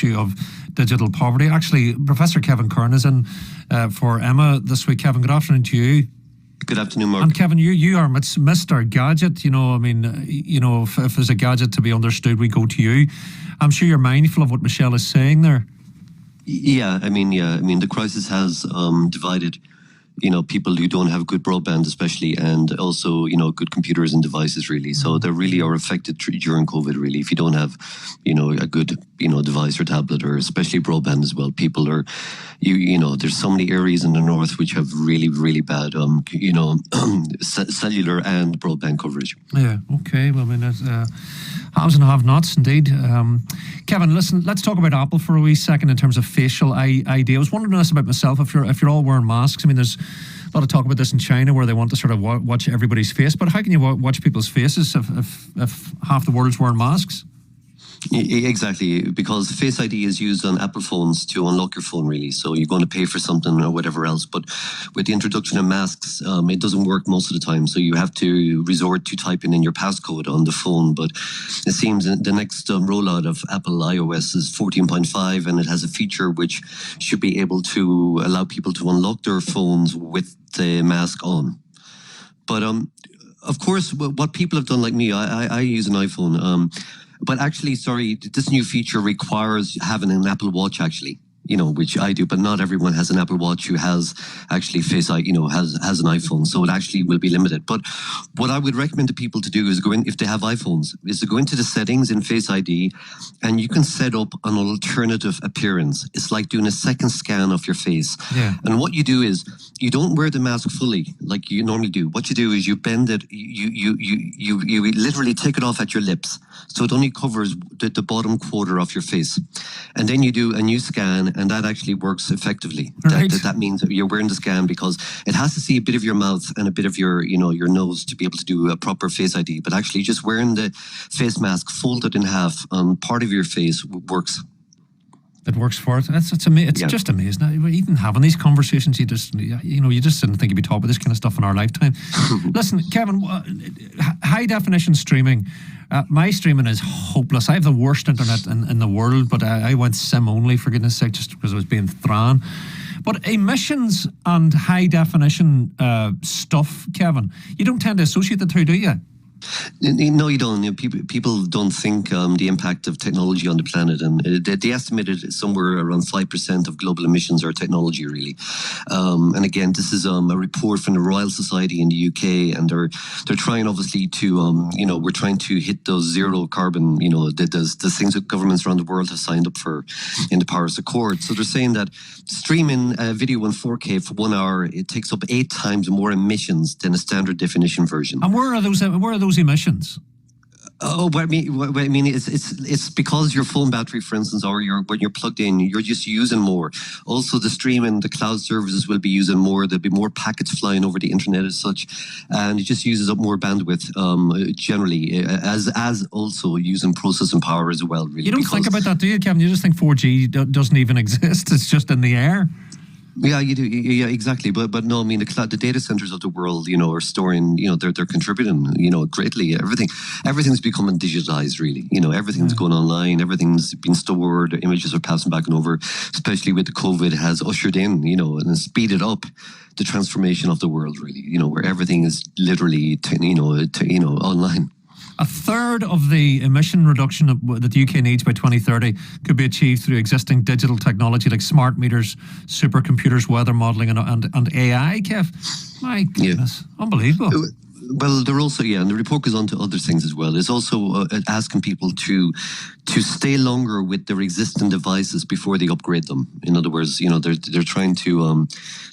issue of digital poverty. Actually, Professor Kevin Curran is in for Emma this week. Kevin, good afternoon to you. Good afternoon, Mark. And Kevin, you are Mr. Gadget. If there's a gadget to be understood, we go to you. I'm sure you're mindful of what Michelle is saying there. Yeah, the crisis has divided, people who don't have good broadband especially, and also, good computers and devices really. So they really are affected during COVID really. If you don't have, a good, device or tablet, or especially broadband as well, people are, there's so many areas in the north which have really, really bad, cellular and broadband coverage. Yeah, okay. Well, that's haves and have-nots indeed. Kevin, listen, let's talk about Apple for a wee second in terms of facial ID. I was wondering this about myself, if you're all wearing masks. There's a lot of talk about this in China where they want to sort of watch everybody's face, but how can you watch people's faces if half the world's wearing masks? Exactly, because Face ID is used on Apple phones to unlock your phone really, so you're going to pay for something or whatever else, but with the introduction of masks, it doesn't work most of the time, so you have to resort to typing in your passcode on the phone. But it seems the next rollout of Apple iOS is 14.5, and it has a feature which should be able to allow people to unlock their phones with the mask on. But of course, what people have done, like me, I use an iPhone, but actually, this new feature requires having an Apple Watch actually, which I do, but not everyone has an Apple Watch who has actually Face ID, has an iPhone, so it actually will be limited. But what I would recommend to people to do is go in, if they have iPhones, is to go into the settings in Face ID, and you can set up an alternative appearance. It's like doing a second scan of your face. Yeah. And what you do is, you don't wear the mask fully like you normally do. What you do is you bend it, you literally take it off at your lips, so it only covers the bottom quarter of your face. And then you do a new scan, and that actually works effectively. Right. That means that you're wearing the scan, because it has to see a bit of your mouth and a bit of your, your nose to be able to do a proper Face ID. But actually just wearing the face mask folded in half on part of your face works. It works for it. It's just amazing. Even having these conversations, you just didn't think you'd be talking about this kind of stuff in our lifetime. Listen, Kevin, high definition streaming. My streaming is hopeless. I have the worst internet in the world, but I went SIM only, for goodness sake, just because I was being thrown. But emissions and high definition stuff, Kevin, you don't tend to associate the two, do you? No, you don't. People don't think the impact of technology on the planet, and they estimated somewhere around 5% of global emissions are technology, really. And again, this is a report from the Royal Society in the UK, and they're trying, obviously, to we're trying to hit those zero carbon, the things that governments around the world have signed up for in the Paris Accord. So they're saying that streaming video in 4K for 1 hour, it takes up 8 times more emissions than a standard definition version. And where are those emissions? Oh, what I mean, it's because your phone battery, for instance, or when you're plugged in, you're just using more. Also, the streaming, the cloud services will be using more. There'll be more packets flying over the internet as such, and it just uses up more bandwidth generally, as also using processing power as well. Really, you don't think about that, do you, Kevin? You just think 4G doesn't even exist. It's just in the air. Yeah, you do. Yeah, exactly. But no, I mean, the data centers of the world, are storing, they're contributing, greatly. Everything's becoming digitized, really. Everything's going online. Everything's been stored. Images are passing back and over. Especially with the COVID, has ushered in, and speeded up the transformation of the world, really. Where everything is literally, online. A third of the emission reduction that the UK needs by 2030 could be achieved through existing digital technology like smart meters, supercomputers, weather modelling and AI, Kev. My goodness, unbelievable. Well, they're also, and the report goes on to other things as well. It's also asking people to stay longer with their existing devices before they upgrade them. In other words, they're trying to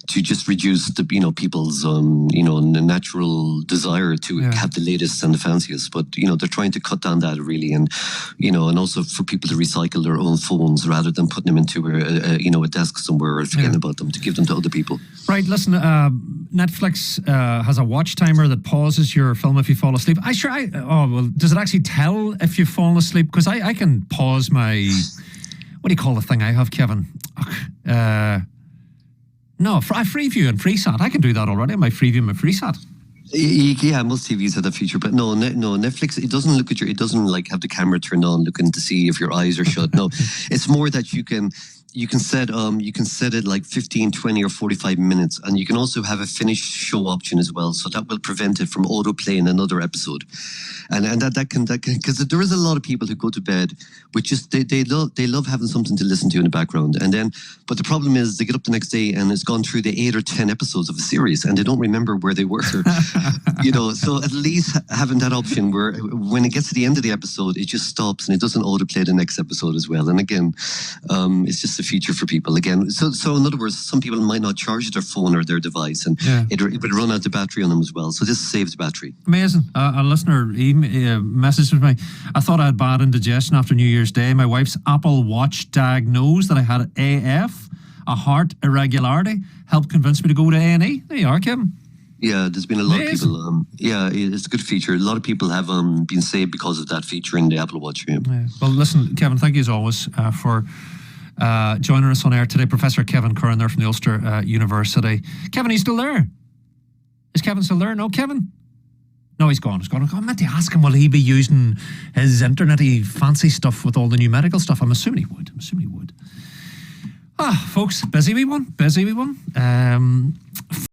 just reduce the people's natural desire to have the latest and the fanciest. But they're trying to cut down that really, and and also for people to recycle their own phones rather than putting them into a desk somewhere or forgetting about them, to give them to other people. Right. Listen, Netflix has a watch timer that pauses your film if you fall asleep. Does it actually tell if you've fallen asleep? Because I can pause my, what do you call the thing I have, Kevin? Freeview and FreeSat. I can do that already. My Freeview and my FreeSat. Yeah, most TVs have that feature, but no, Netflix. It doesn't look at your. It doesn't like have the camera turned on, looking to see if your eyes are shut. No, it's more that you can set it like 15, 20 or 45 minutes, and you can also have a finish show option as well, so that will prevent it from auto playing another episode. And that can because there is a lot of people who go to bed with just they love having something to listen to in the background, but the problem is they get up the next day and it's gone through the 8 or 10 episodes of a series and they don't remember where they were. So at least having that option where when it gets to the end of the episode, it just stops and it doesn't autoplay the next episode as well. And again, it's just a feature for people again. So in other words, some people might not charge their phone or their device, and it would run out the battery on them as well. So this saves battery. Amazing. A listener messaged me. I thought I had bad indigestion after New Year's Day. My wife's Apple Watch diagnosed that I had AF, a heart irregularity. Helped convince me to go to A&E. There you are, Kevin. Yeah, there's been a lot of people. It's a good feature. A lot of people have been saved because of that feature in the Apple Watch. Yeah. Well, listen, Kevin, thank you as always for joining us on air today. Professor Kevin Curran there from the Ulster University. Kevin, he's still there? Is Kevin still there? No, Kevin? No, he's gone. I meant to ask him, will he be using his internet-y fancy stuff with all the new medical stuff? I'm assuming he would. Folks, busy wee one.